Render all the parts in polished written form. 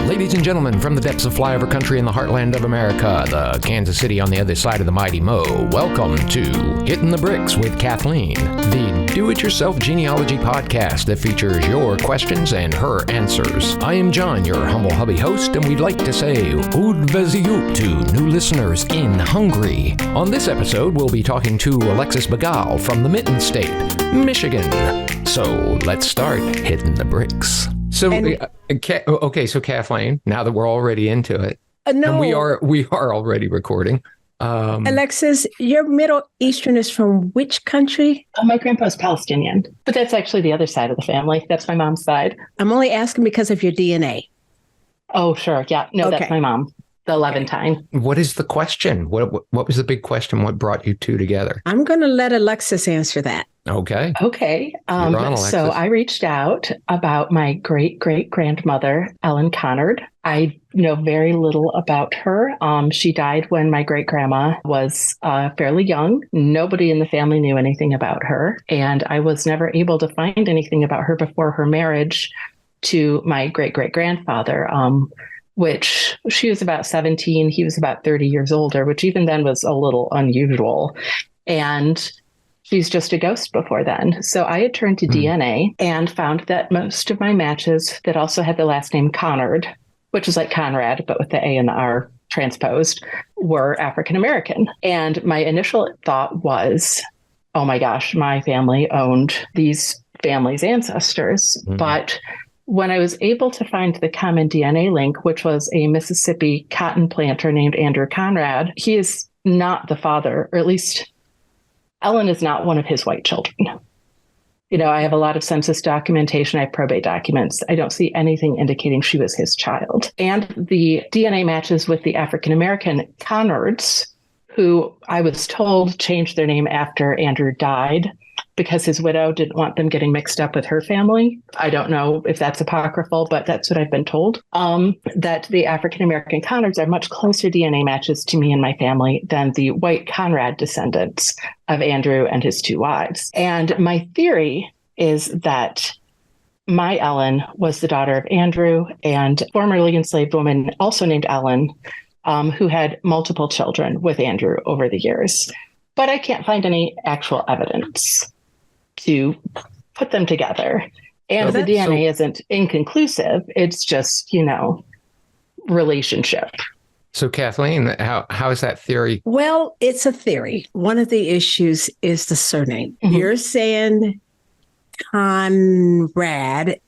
Ladies and gentlemen, from the depths of flyover country in the heartland of America, the Kansas City on the other side of the mighty Mo, welcome to Hittin the Bricks with Kathleen, the do-it-yourself genealogy podcast that features your questions and her answers. I am John, your humble hubby host, and we'd like to say Udveziyut to new listeners in Hungary. On this episode, we'll be talking to Alexis Bagale from the Mitten State, Michigan. So let's start Hittin the Bricks. So, so Kathleen, now that we're already into it, and we are already recording. Alexis, your Middle Eastern is from which country? Oh, my grandpa's Palestinian, but that's actually the other side of the family. That's my mom's side. I'm only asking because of your DNA. Oh, sure. Yeah. No, That's my mom, the Levantine. What is the question? What was the big question? What brought you two together? I'm going to let Alexis answer that. Okay. So I reached out about my great-great-grandmother, Ellen Conard. I know very little about her. She died when my great-grandma was fairly young. Nobody in the family knew anything about her. And I was never able to find anything about her before her marriage to my great-great-grandfather, which she was about 17. He was about 30 years older, which even then was a little unusual. And she's just a ghost before then. So I had turned to DNA and found that most of my matches that also had the last name Conard, which is like Conrad, but with the A and the R transposed, were African-American. And my initial thought was, oh my gosh, my family owned these families' ancestors. But when I was able to find the common DNA link, which was a Mississippi cotton planter named Andrew Conrad, he is not the father, or at least Ellen is not one of his white children. You know, I have a lot of census documentation. I have probate documents. I don't see anything indicating she was his child. And the DNA matches with the African-American Conards, who I was told changed their name after Andrew died because his widow didn't want them getting mixed up with her family. I don't know if that's apocryphal, but that's what I've been told, that the African-American Conards are much closer DNA matches to me and my family than the white Conrad descendants of Andrew and his two wives. And my theory is that my Ellen was the daughter of Andrew and formerly enslaved woman also named Ellen, who had multiple children with Andrew over the years. But I can't find any actual evidence to put them together. And the DNA isn't inconclusive. It's just, relationship. So Kathleen, how is that theory? Well, it's a theory. One of the issues is the surname. You're saying Conrad,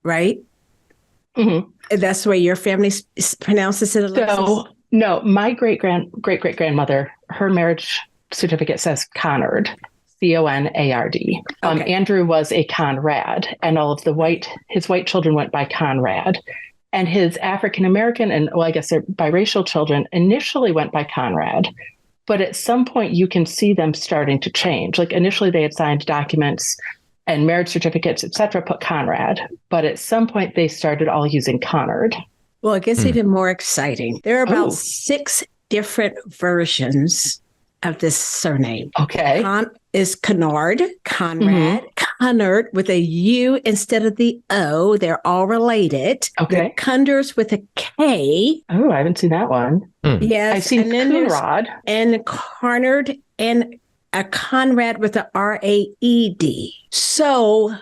right? That's the way your family pronounces it, Alexis? So, no, my great-great-grandmother, her marriage certificate says Conard, Conard. Andrew was a Conrad, and all of his white children went by Conrad. And his African-American and, I guess their biracial children initially went by Conrad. But at some point, you can see them starting to change. Like initially, they had signed documents and marriage certificates, et cetera, put Conrad. But at some point, they started all using Conard. Well, it gets even more exciting. There are about 6 different versions of this surname. Okay. Is Conard, Conrad, Conard with a U instead of the O. They're all related. Okay. The Conards with a K. Oh, I haven't seen that one. Yes. I've seen Conrad. And Conard and a Conrad with a R-A-E-D. So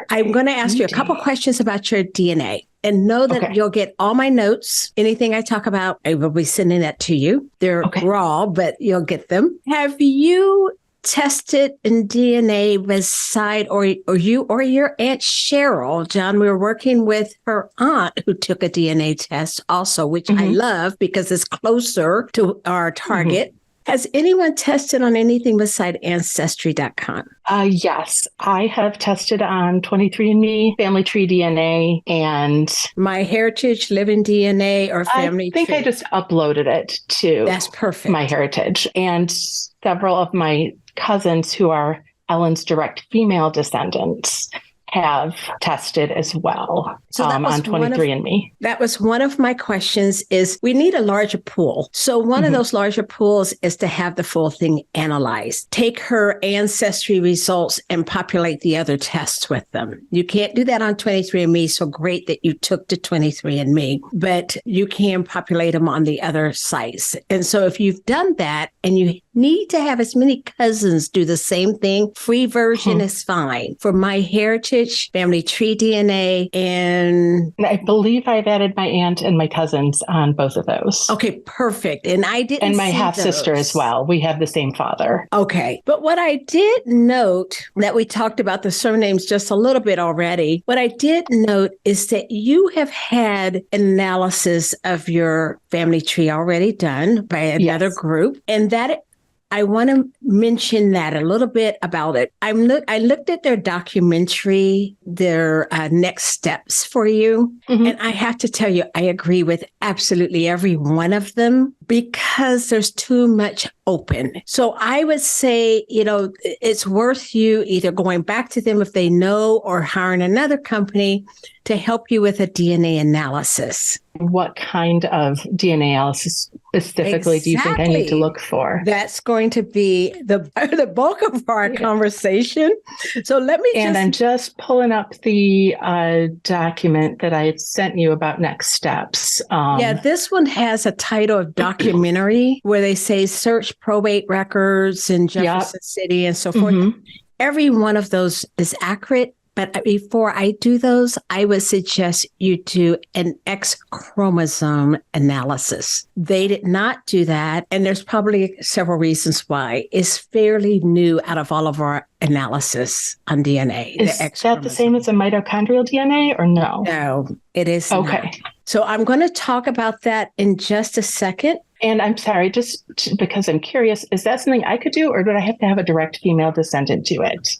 I'm going to ask you a couple questions about your DNA. And know that you'll get all my notes. Anything I talk about, I will be sending that to you. They're raw, but you'll get them. Have you tested in DNA beside, or you or your Aunt Cheryl, John? We were working with her aunt who took a DNA test also, which I love because it's closer to our target. Has anyone tested on anything beside Ancestry.com? Yes, I have tested on 23andMe, Family Tree DNA, and MyHeritage, Living DNA, or Family Tree. I think I just uploaded it to That's perfect. MyHeritage. And several of my cousins who are Ellen's direct female descendants have tested as well on 23andMe. That was one of my questions is we need a larger pool. So one of those larger pools is to have the full thing analyzed. Take her ancestry results and populate the other tests with them. You can't do that on 23andMe. So great that you took to 23andMe, but you can populate them on the other sites. And so if you've done that and you need to have as many cousins do the same thing, free version is fine. For MyHeritage, Family Tree DNA, and I believe I've added my aunt and my cousins on both of those. Okay, perfect. And I didn't And my see half-sister those as well. We have the same father. Okay. But what I did note that we talked about the surnames just a little bit already. What I did note is that you have had analysis of your family tree already done by another group, and that I want to mention that a little bit about it. I looked at their documentary, their next steps for you. And I have to tell you, I agree with absolutely every one of them because there's too much open. So I would say, it's worth you either going back to them if they know or hiring another company to help you with a DNA analysis. What kind of DNA analysis specifically do you think I need to look for? That's going to be the bulk of our conversation. So let me I'm just pulling up the document that I had sent you about next steps. This one has a title of documentary where they say search probate records in Jefferson City and so forth. Every one of those is accurate. But before I do those, I would suggest you do an X-chromosome analysis. They did not do that. And there's probably several reasons why. It's fairly new out of all of our analysis on DNA. Is that the same as a mitochondrial DNA or no? No, it is Okay. not. So I'm going to talk about that in just a second. And I'm sorry, just because I'm curious, is that something I could do or do I have to have a direct female descendant do it?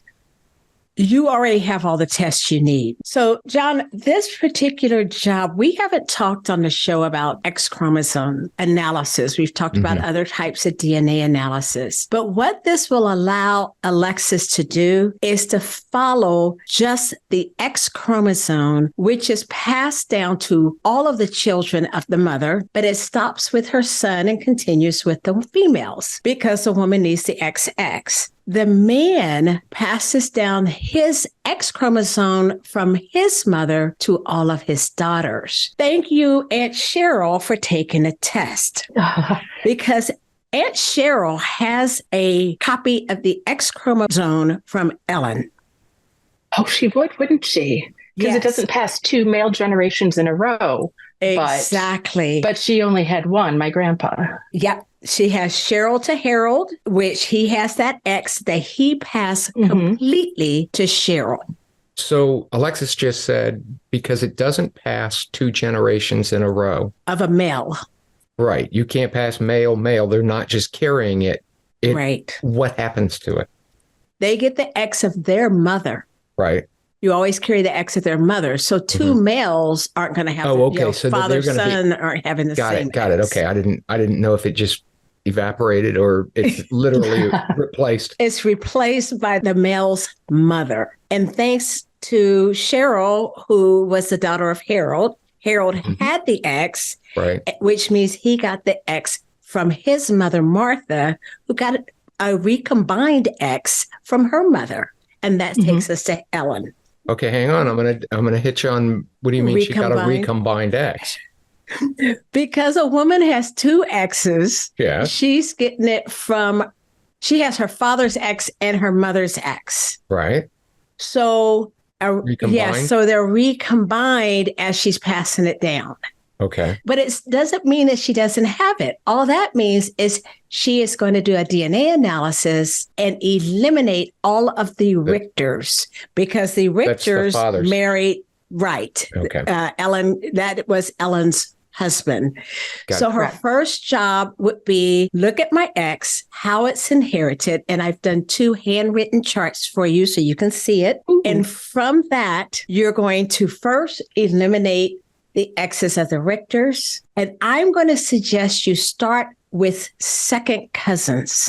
You already have all the tests you need. So, John, this particular job, we haven't talked on the show about X-chromosome analysis. We've talked about other types of DNA analysis. But what this will allow Alexis to do is to follow just the X-chromosome, which is passed down to all of the children of the mother, but it stops with her son and continues with the females because the woman needs the XX. The man passes down his X chromosome from his mother to all of his daughters. Thank you, Aunt Cheryl, for taking a test because Aunt Cheryl has a copy of the X chromosome from Ellen. Oh, she would, wouldn't she? Because it doesn't pass 2 male generations in a row. Exactly. But she only had one, my grandpa. Yep. She has Cheryl to Harold, which he has that X that he passed completely to Cheryl. So Alexis just said, because it doesn't pass 2 generations in a row. Of a male. Right. You can't pass male. They're not just carrying it. Right. What happens to it? They get the X of their mother. Right. You always carry the X of their mother. So 2 males aren't going to have so father, son aren't having the same. Got it. Okay. I didn't know if it just evaporated or it's literally replaced. It's replaced by the male's mother. And thanks to Cheryl, who was the daughter of Harold had the X, right, which means he got the X from his mother, Martha, who got a recombined X from her mother. And that takes us to Ellen. Okay, hang on. I'm gonna hit you on what do you mean she got a recombined X? Because a woman has 2 X's. Yeah. She's getting it she has her father's X and her mother's X. Right. So, so they're recombined as she's passing it down. Okay. But it doesn't mean that she doesn't have it. All that means is she is going to do a DNA analysis and eliminate all of the Richters because the Richters married, right. Okay. Ellen, that was Ellen's husband. So her first job would be look at my X, how it's inherited. And I've done 2 handwritten charts for you so you can see it. Ooh. And from that, you're going to first eliminate the X's of the Richters. And I'm going to suggest you start with second cousins,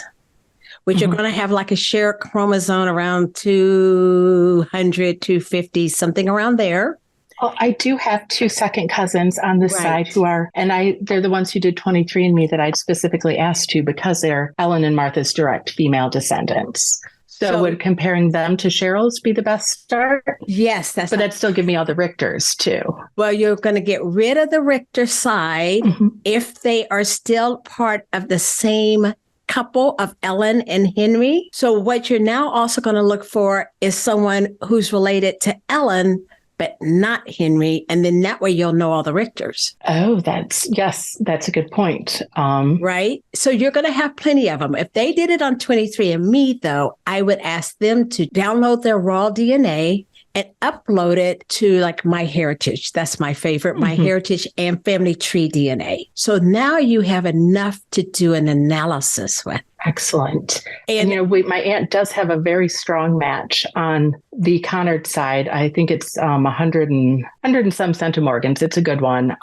which you're going to have like a shared chromosome around 200, 250, something around there. Well, I do have 2 second cousins on this side who are, they're the ones who did 23andMe that I specifically asked to because they're Ellen and Martha's direct female descendants. So would comparing them to Cheryl's be the best start? Yes. But that'd still give me all the Richters too. Well, you're going to get rid of the Richter side if they are still part of the same couple of Ellen and Henry. So what you're now also going to look for is someone who's related to Ellen, but not Henry. And then that way you'll know all the Richters. Oh, that's a good point. Right? So you're going to have plenty of them. If they did it on 23andMe, though, I would ask them to download their raw DNA and upload it to like MyHeritage. That's my favorite, MyHeritage and Family Tree DNA. So now you have enough to do an analysis with. Excellent. And my aunt does have a very strong match on the Conard side. I think it's 100 and some centimorgans. It's a good one.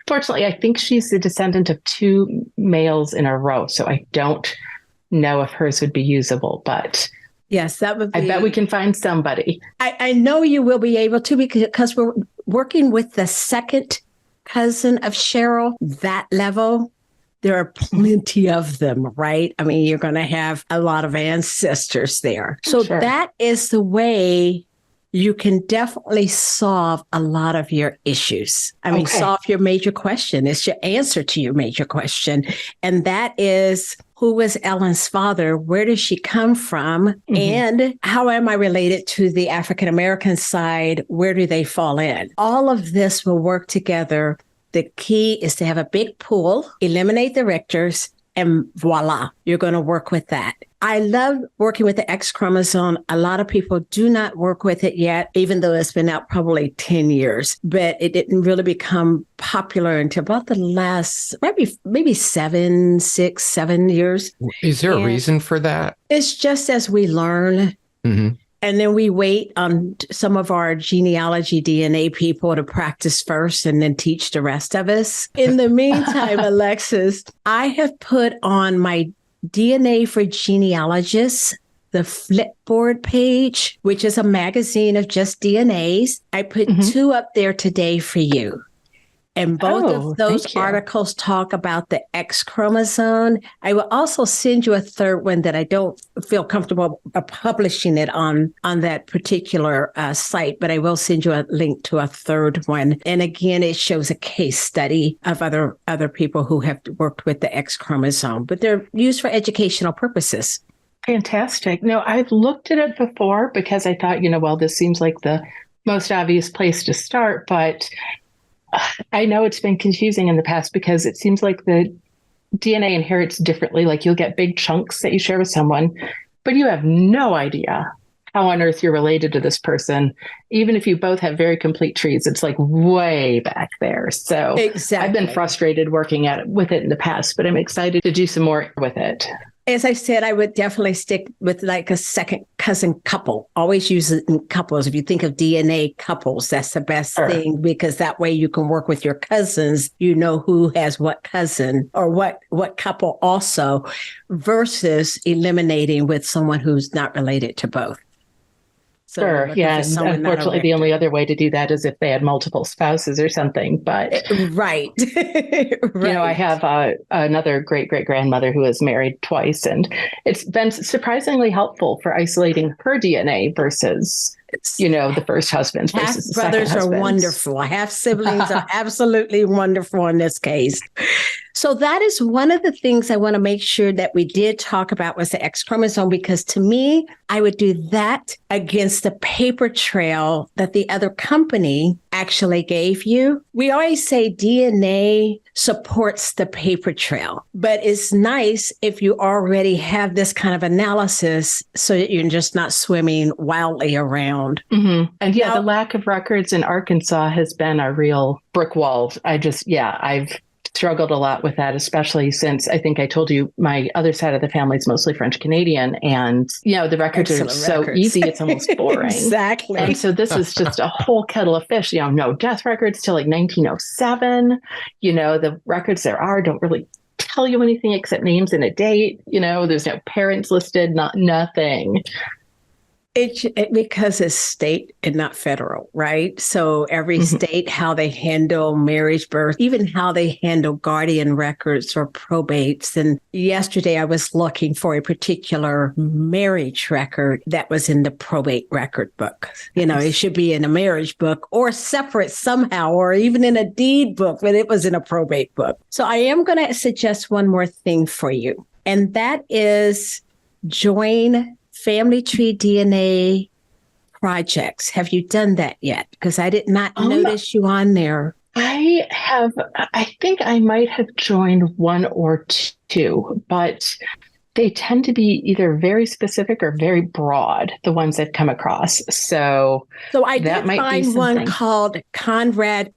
Fortunately, I think she's the descendant of 2 males in a row. So I don't know if hers would be usable, but yes, that would be. I bet we can find somebody. I know you will be able to because we're working with the second cousin of Cheryl, that level. There are plenty of them, right? I mean, you're going to have a lot of ancestors there. So that is the way you can definitely solve a lot of your issues. I mean, solve your major question. It's your answer to your major question. And that is, who was Ellen's father? Where does she come from? And how am I related to the African-American side? Where do they fall in? All of this will work together. The key is to have a big pool, eliminate the Richters, and voila, you're going to work with that. I love working with the X chromosome. A lot of people do not work with it yet, even though it's been out probably 10 years, but it didn't really become popular until about the last, maybe 6, 7 years. Is there a reason for that? It's just as we learn. And then we wait on some of our genealogy DNA people to practice first and then teach the rest of us. In the meantime, Alexis, I have put on my DNA for Genealogists, the Flipboard page, which is a magazine of just DNAs. I put 2 up there today for you. And both of those articles talk about the X chromosome. I will also send you a third one that I don't feel comfortable publishing it on that particular site, but I will send you a link to a third one. And again, it shows a case study of other people who have worked with the X chromosome, but they're used for educational purposes. Fantastic. No, I've looked at it before because I thought, this seems like the most obvious place to start, but I know it's been confusing in the past because it seems like the DNA inherits differently. Like you'll get big chunks that you share with someone, but you have no idea how on earth you're related to this person. Even if you both have very complete trees, it's like way back there. So I've been frustrated working with it in the past, but I'm excited to do some more with it. As I said, I would definitely stick with like a second cousin couple. Always use it in couples. If you think of DNA couples, that's the best thing because that way you can work with your cousins. You know who has what cousin or what couple also versus eliminating with someone who's not related to both. So yeah. Unfortunately, the only other way to do that is if they had multiple spouses or something. But right. I have another great-great-grandmother who is married twice, and it's been surprisingly helpful for isolating her DNA versus the first husbands versus the second husbands. Half brothers are wonderful. Half siblings are absolutely wonderful in this case. So that is one of the things I want to make sure that we did talk about was the X chromosome, because to me, I would do that against the paper trail that the other company actually gave you. We always say DNA supports the paper trail, but it's nice if you already have this kind of analysis so that you're just not swimming wildly around. And the lack of records in Arkansas has been a real brick wall. I've struggled a lot with that, especially since I think I told you my other side of the family is mostly French Canadian, and the records are so easy it's almost boring. Exactly. And so this is just a whole kettle of fish. No death records till like 1907. The records there are don't really tell you anything except names and a date. There's no parents listed, nothing. Because it's state and not federal, right? So every state, how they handle marriage, birth, even how they handle guardian records or probates. And yesterday I was looking for a particular marriage record that was in the probate record book. It should be in a marriage book or separate somehow, or even in a deed book, but it was in a probate book. So I am going to suggest one more thing for you, and that is join family tree DNA projects. Have you done that yet? Because I did not notice you on there. I think I might have joined one or two, but they tend to be either very specific or very broad, the ones I've come across. So I did find one called Conrad.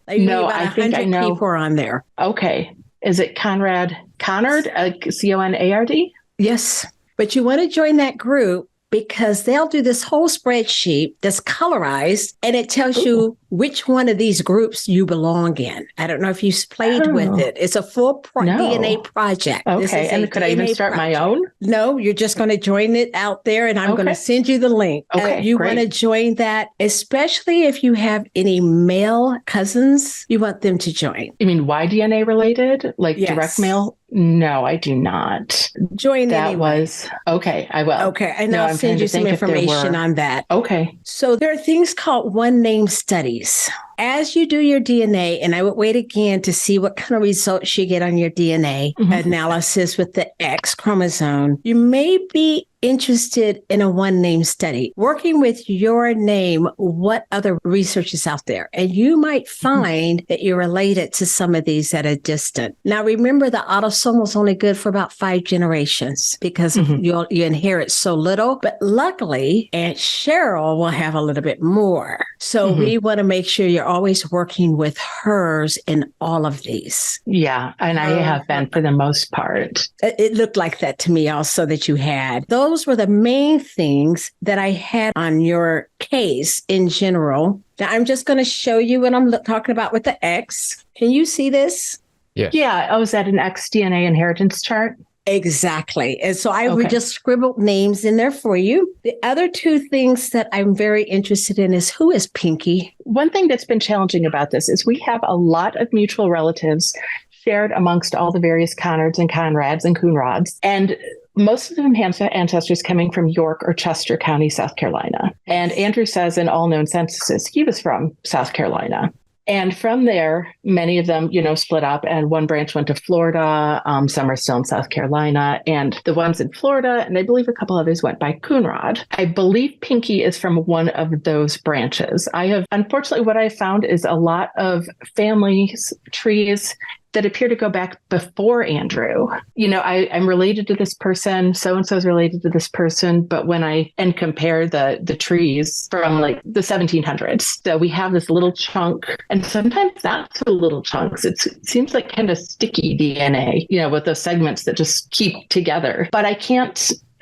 No, I think I know. People are on there. Okay. Is it Conrad? Conard? Conard? Yes. But you want to join that group because they'll do this whole spreadsheet that's colorized, and it tells you which one of these groups you belong in. I don't know if you've played with it. It's a full DNA project. Okay. And could I even start my own? No, you're just going to join it out there, and I'm going to send you the link. Okay, you want to join that, especially if you have any male cousins, you want them to join. You mean Y-DNA related? Like direct mail? No, I do not. Join that anyway. Okay, I will. Okay, and I'll send you some information on that. Okay. So there are things called one-name studies. As you do your DNA, and I would wait again to see what kind of results you get on your DNA analysis with the X chromosome, you may be interested in a one-name study, working with your name, what other research is out there. And you might find that you're related to some of these that are distant. Now, remember, the autosomal is only good for about 5 generations because you inherit so little. But luckily, Aunt Cheryl will have a little bit more. So we want to make sure you're always working with hers in all of these. Yeah, and I have been for the most part. It looked like that to me also that you had. Those were the main things that I had on your case in general. Now, I'm just going to show you what I'm talking about with the X. Can you see this? Yeah. Yeah. Oh, is that an X DNA inheritance chart? Exactly. And so I would just scribble names in there for you. The other 2 things that I'm very interested in is who is Pinky? One thing that's been challenging about this is we have a lot of mutual relatives shared amongst all the various Conards and Conrads and Conrads. And most of them have ancestors coming from York or Chester County, South Carolina. And Andrew says in all known censuses, he was from South Carolina. And from there, many of them, split up, and one branch went to Florida. Some are still in South Carolina, and the ones in Florida, and I believe a couple others went by Conrad. I believe Pinky is from one of those branches. Unfortunately, what I found is a lot of families, trees that appear to go back before Andrew. I'm related to this person, so-and-so is related to this person, but when I compare the trees from like the 1700s, so we have this little chunk, and sometimes not so little chunks. It seems like kind of sticky DNA, with those segments that just keep together. But I can't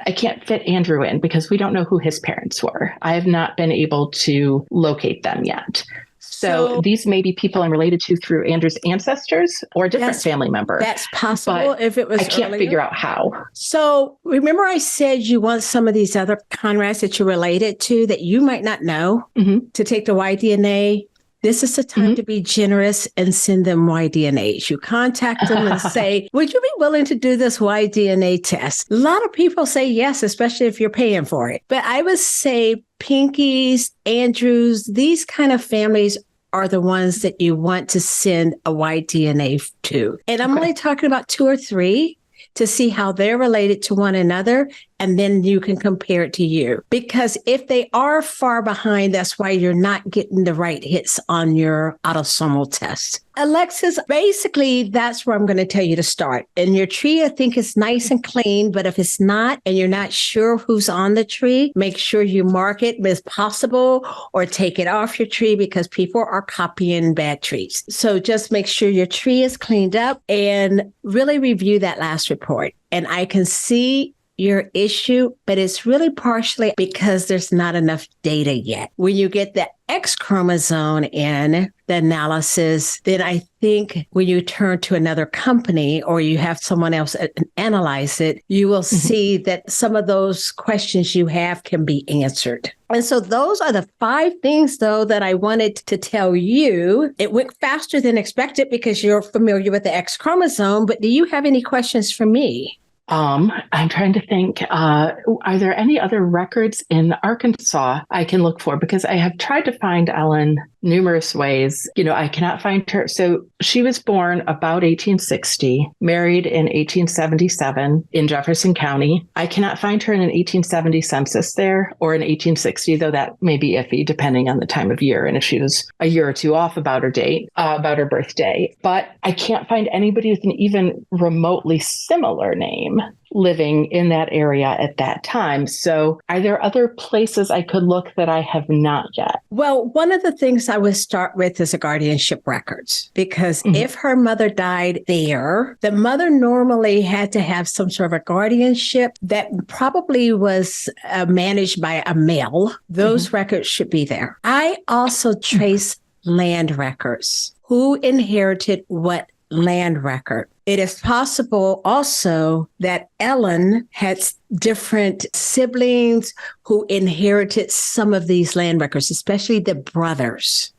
fit Andrew in because we don't know who his parents were. I have not been able to locate them yet. So these may be people I'm related to through Andrew's ancestors or a different family member. That's possible if it was I can't figure out how. So remember I said you want some of these other Conrads that you're related to that you might not know to take the Y-DNA. This is the time to be generous and send them Y-DNAs. You contact them and say, would you be willing to do this Y-DNA test? A lot of people say yes, especially if you're paying for it. But I would say Pinkies, Andrews, these kind of families are the ones that you want to send a Y-DNA to. And I'm only talking about 2 or 3 to see how they're related to one another. And then you can compare it to you. Because if they are far behind, that's why you're not getting the right hits on your autosomal test. Alexis, basically, that's where I'm going to tell you to start. And your tree, I think, is nice and clean. But if it's not, and you're not sure who's on the tree, make sure you mark it if possible or take it off your tree because people are copying bad trees. So just make sure your tree is cleaned up and really review that last report. And I can see your issue, but it's really partially because there's not enough data yet. When you get the X chromosome in the analysis, then I think when you turn to another company or you have someone else analyze it, you will see that some of those questions you have can be answered. And so those are the 5 things, though, that I wanted to tell you. It went faster than expected because you're familiar with the X chromosome, but do you have any questions for me? I'm trying to think, are there any other records in Arkansas I can look for? Because I have tried to find Ellen numerous ways. I cannot find her. So she was born about 1860, married in 1877 in Jefferson County. I cannot find her in an 1870 census there or in 1860, though that may be iffy depending on the time of year and if she was a year or two off about her date, about her birthday. But I can't find anybody with an even remotely similar name living in that area at that time. So are there other places I could look that I have not yet? Well, one of the things I would start with is the guardianship records, because if her mother died there, the mother normally had to have some sort of a guardianship that probably was managed by a male. Those records should be there. I also trace land records. Who inherited what land record? It is possible also that Ellen had different siblings who inherited some of these land records, especially the brothers.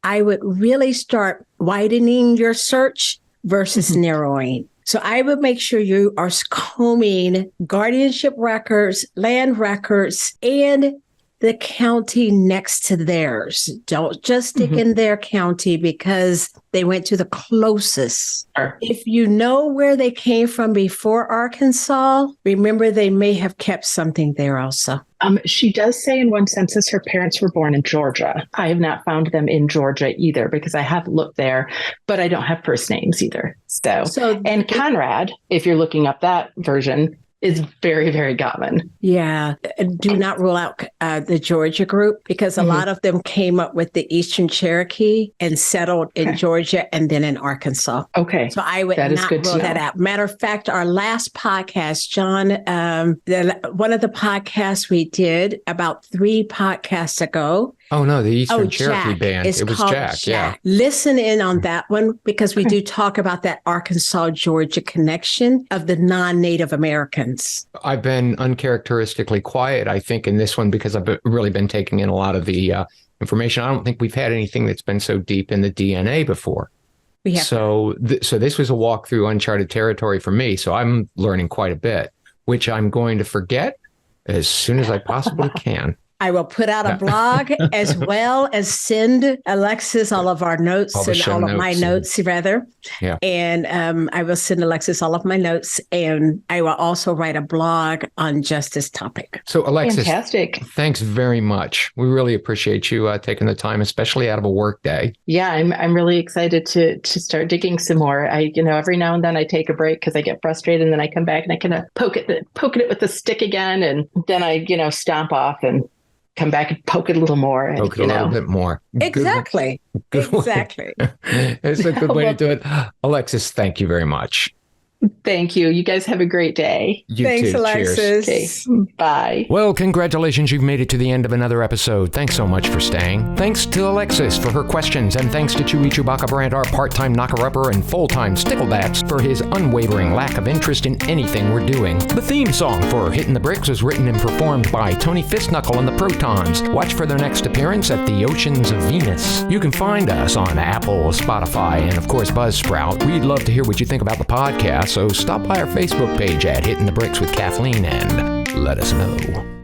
I would really start widening your search versus narrowing. So I would make sure you are combing guardianship records, land records, and the county next to theirs. Don't just stick in their county because they went to the closest. Sure. If you know where they came from before Arkansas, remember they may have kept something there also. She does say in one census her parents were born in Georgia. I have not found them in Georgia either because I have looked there, but I don't have first names either. And Conrad, if you're looking up that version, is very, very common. Yeah. Do not rule out the Georgia group because a lot of them came up with the Eastern Cherokee and settled in Georgia and then in Arkansas. Okay. So I would not rule that out. Matter of fact, our last podcast, John, one of the podcasts we did about 3 podcasts ago. Oh, no, the Eastern Cherokee Band. It was Jack. Yeah. Listen in on that one because we do talk about that Arkansas-Georgia connection of the non-Native Americans. I've been uncharacteristically quiet, I think, in this one because I've really been taking in a lot of the information. I don't think we've had anything that's been so deep in the DNA before. So this was a walk through uncharted territory for me. So I'm learning quite a bit, which I'm going to forget as soon as I possibly can. I will put out a blog as well as send Alexis all of our notes all of my notes, rather. Yeah. And I will send Alexis all of my notes, and I will also write a blog on just this topic. So, Alexis, fantastic. Thanks very much. We really appreciate you taking the time, especially out of a work day. Yeah, I'm really excited to start digging some more. Every now and then I take a break because I get frustrated, and then I come back and I kind of poke at it with the stick again, and then I stomp off and come back and poke it a little more. And, poke it a little bit more. Exactly. Exactly. It's a good way to do it. Alexis, thank you very much. Thank you. You guys have a great day. Thanks, too. Alexis. Cheers. Okay. Bye. Well, congratulations. You've made it to the end of another episode. Thanks so much for staying. Thanks to Alexis for her questions, and thanks to Chewy Chewbacca Brandt, our part-time knocker-upper and full-time sticklebats, for his unwavering lack of interest in anything we're doing. The theme song for Hittin the Bricks was written and performed by Tony Fistknuckle and the Protons. Watch for their next appearance at the Oceans of Venus. You can find us on Apple, Spotify, and of course Buzzsprout. We'd love to hear what you think about the podcast, so stop by our Facebook page at Hittin the Bricks with Kathleen and let us know.